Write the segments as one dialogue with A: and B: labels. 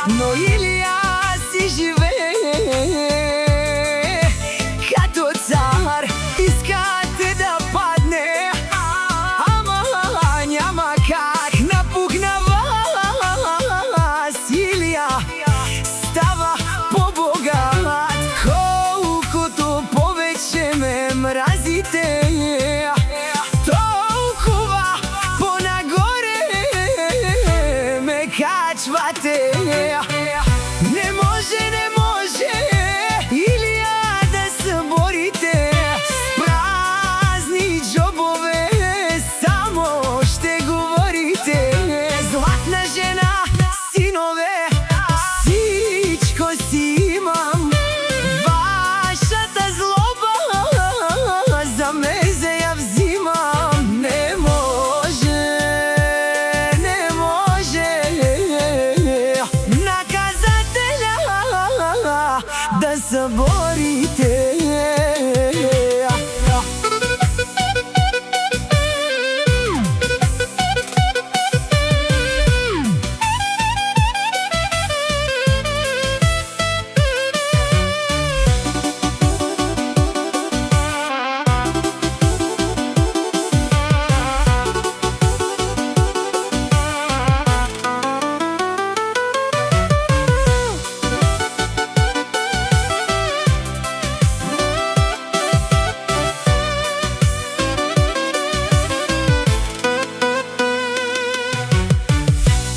A: но Илија си живее като цар, искате да падне, ама няма как. Напугна вас, Илија става по-богат. Колкото повече ме мразите, толкова по-нагоре ме качвате. Не може, не може, Илија, да се борите с празни джобове, само ще говорите. Златна жена, синове, всичко си имам. Вашата злоба за мене я взимам. Не може, не може наказателя да съборите.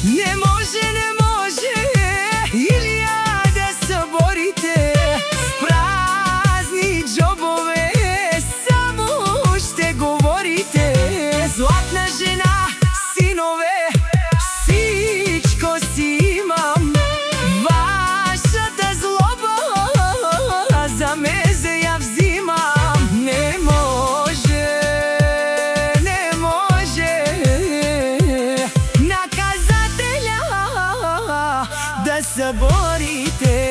A: Не може, не може, Илија, да се борите с празни джобове, само ще говорите. Златна жена, синове, всичко си имам. Вашата злоба за мене я взимам. Не може, не може наказателя да се борите.